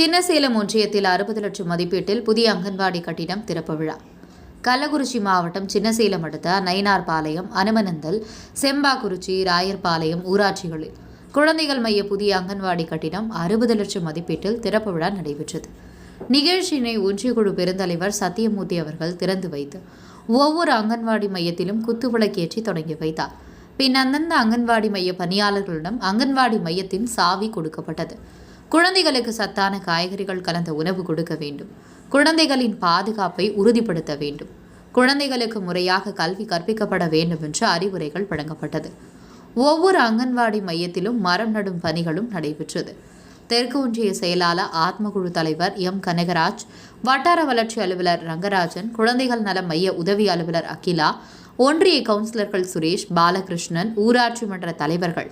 சின்னசேலம் ஒன்றியத்தில் 60 லட்சம் மதிப்பீட்டில் புதிய அங்கன்வாடி கட்டிடம் திறப்பு விழா. கள்ளக்குறிச்சி மாவட்டம் சின்னசேலம் அடுத்த நயினார்பாளையம், அனுமனந்தல், செம்பாக்குறிச்சி, ராயர்பாளையம் ஊராட்சிகளில் குழந்தைகள் மைய புதிய அங்கன்வாடி கட்டிடம் 60 லட்சம் மதிப்பீட்டில் திறப்பு விழா நடைபெற்றது. நிகழ்ச்சியினை ஒன்றியக்குழு பெருந்தலைவர் சத்தியமூர்த்தி அவர்கள் திறந்து வைத்து ஒவ்வொரு அங்கன்வாடி மையத்திலும் குத்துவிளக்கேற்றி தொடங்கி வைத்தார். பின் அந்தந்த அங்கன்வாடி மைய பணியாளர்களிடம் அங்கன்வாடி மையத்தின் சாவி கொடுக்கப்பட்டது. குழந்தைகளுக்கு சத்தான காய்கறிகள் கலந்த உணவு கொடுக்க வேண்டும். குழந்தைகளின் பாதுகாப்பை உறுதிப்படுத்த வேண்டும். குழந்தைகளுக்கு முறையாக கல்வி கற்பிக்கப்பட வேண்டும் என்று அறிவுரைகள் வழங்கப்பட்டது. ஒவ்வொரு அங்கன்வாடி மையத்திலும் மரம் நடும் பணிகளும் நடைபெற்றது. தெற்கு ஒன்றிய செயலாளர் ஆத்மகுழு தலைவர் எம் கனகராஜ், வட்டார வளர்ச்சி அலுவலர் ரங்கராஜன், குழந்தைகள் நல மைய உதவி அலுவலர் அகிலா, ஒன்றிய கவுன்சிலர்கள் சுரேஷ், பாலகிருஷ்ணன், ஊராட்சி மன்ற தலைவர்கள்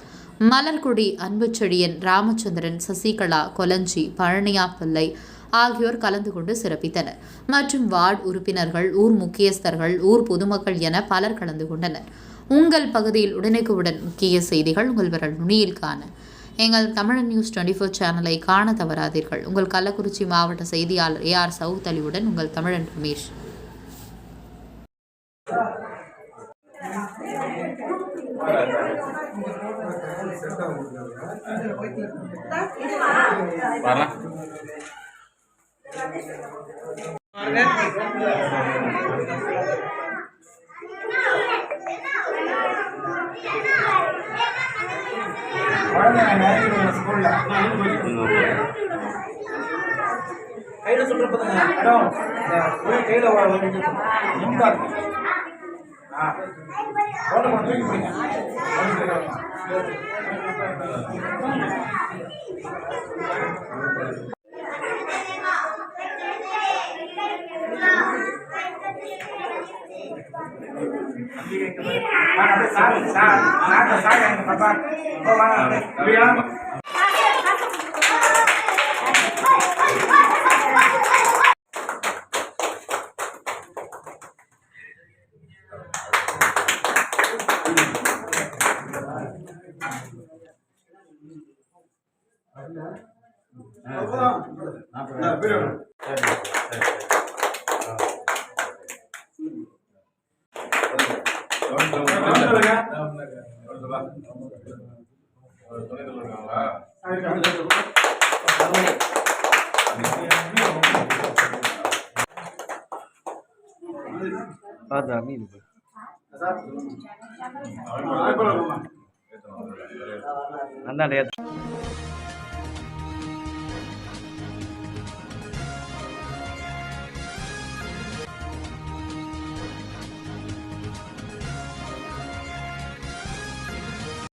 மலர்குடி, அன்புச்செழியன், ராமச்சந்திரன், சசிகலா, கொலஞ்சி, பழனியா பிள்ளை ஆகியோர் கலந்து கொண்டு சிறப்பித்தனர். மற்றும் வார்டு உறுப்பினர்கள், ஊர் முக்கியஸ்தர்கள், ஊர் பொதுமக்கள் என பலர் கலந்து கொண்டனர். உங்கள் பகுதியில் உடனுக்குடன் முக்கிய செய்திகள் உங்கள் விரல் நுனியில் காண எங்கள் தமிழன் நியூஸ் 24 சேனலை காண தவறாதீர்கள். உங்கள் கள்ளக்குறிச்சி மாவட்ட செய்தியாளர் AR சவுத் அலியுடன் உங்கள் தமிழன் ரமேஷ். கையில சொல்றப்ப இடம் கையில அந்த